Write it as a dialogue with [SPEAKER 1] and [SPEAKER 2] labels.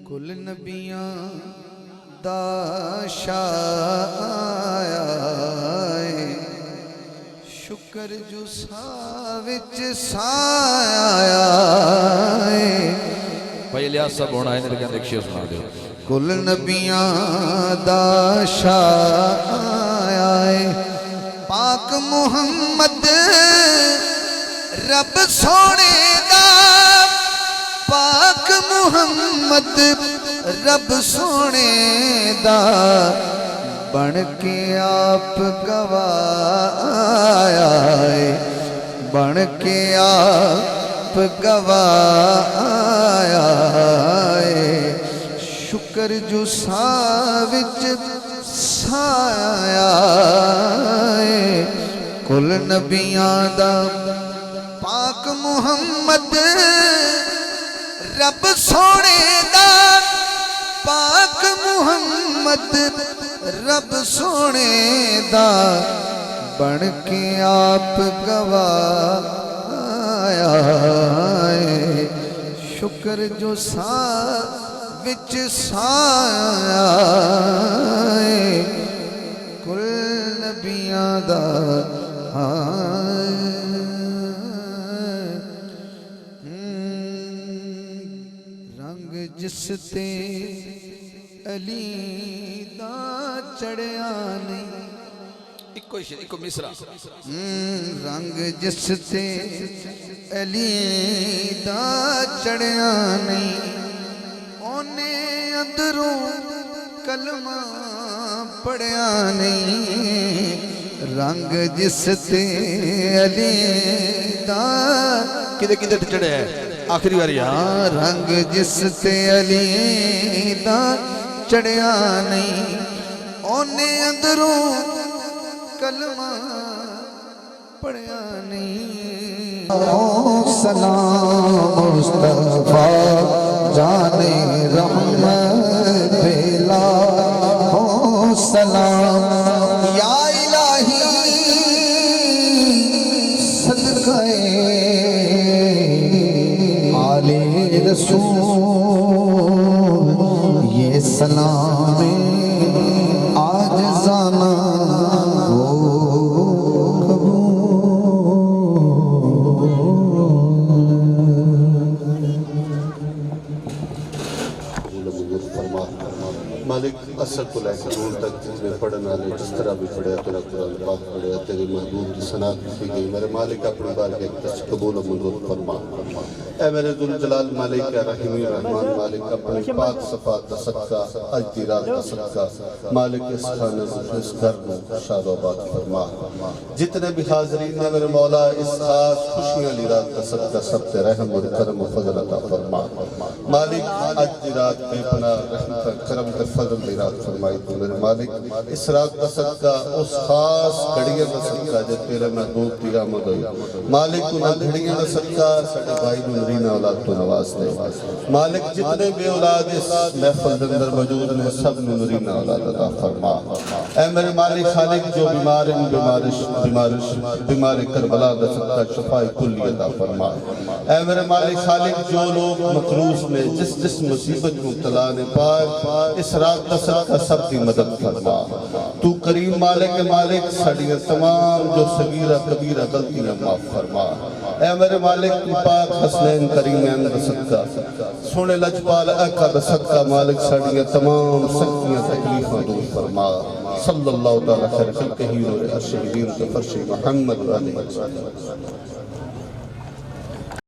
[SPEAKER 1] کل نبیاں دا شاہ آیا ہے، شکر جو سا وچ سایا ہے۔
[SPEAKER 2] بھائی الیاس صاحب ہونا ہے، لیکن ایک شعر سنا دے۔
[SPEAKER 1] کل نبیاں دا شاہ آیا ہے، پاک محمد رب سونے دا، پاک محمد رب سونے دا، بن کے آپ گواہ آیا ہے، بن کے آپ گواہ آیا ہے۔ شکر جو سا وچ سایا ہے، کل نبیاں دا پاک محمد رب سونے دا، پاک محمد رب سونے دا، بن کے آپ گواہ آیا ہے۔ شکر جو سا وچ سایا ہے، کل نبیاں دا رنگ جس تے علی دا چڑھیا نہیں،
[SPEAKER 2] ایک مصرع۔
[SPEAKER 1] رنگ جس تے علی دا چڑھیا نہیں، اونے اندروں کلمہ پڑھیا نہیں۔ رنگ جس تے علی دا
[SPEAKER 2] کدھے کدھے چڑھے ہے آخری بار یہاں،
[SPEAKER 1] رنگ جس تے علی دا چڑھیا نہیں، اونے اندروں کلمہ پڑھیا نہیں۔ سلام مصطفیٰ جان رحمت بلا، سلام یا الہی صدقہ آل رسول، یہ سلام عاجزانہ
[SPEAKER 3] مالک اثر کو لے کے دور تک جتنے پڑھنا لے، جس طرح بھی پڑھے تیرا قرآن پاک پڑھے، تیری محبوب کی ثنا کی گئی۔ میرے مالک اپنی بار کے ایک قبول و منظور فرما۔ اے میرے ذوالجلال مالک یا رحیمی رحمان مالک، اپنی پاک صفات صدقہ اج دی رات کا صدقہ مالک اس خانہ اس گھر میں شاد و آباد فرما۔ جتنے بھی حاضرین ہیں میرے مولا، اس خاص خوشیاں لی رات کا صدقہ سب تے رحم اور کرم و فضل عطا فرما۔ مالک اج دی رات بے پناہ رحمت کرم تے فضل دی رات فرمائی تو میرے مالک، اس رات کا صدقہ اس خاص گھڑیاں کا صدقہ جو تیرے محبوب کی آمد ہوئی۔ مالک انہاں گھڑیاں کا صدقہ ساڑھے بھائی نرینا اولاد تو نواز دے۔ مالک جتنے بھی اولاد اس محفل دندر موجود نے سب نرینا اولاد عطا فرما۔ اے میرے مالک خالق جو بیمار کربلا دا صدقہ شفائی کلی عطا فرما۔ اے میرے مالک خالق جو لوگ مقروض میں جس مصیبت مبتلا نے پاک اس رات کا صدقہ سب کی مدد فرما۔ تو کریم مالک مالک ساڑھیاں تمام جو صغیرہ کبیرہ غلطیاں معاف فرما۔ اے میرے مالک تو پاک حسنین کریمین دا صدقہ سونے لجپال اکا دا صدقہ مالک ساڑھیاں تمام سکتیاں تکلیفاں دور فرما۔ صلی اللہ تعالیٰ خیر خلقہ ہی نور عرش دین کے فرش محمد علیہ وسلم۔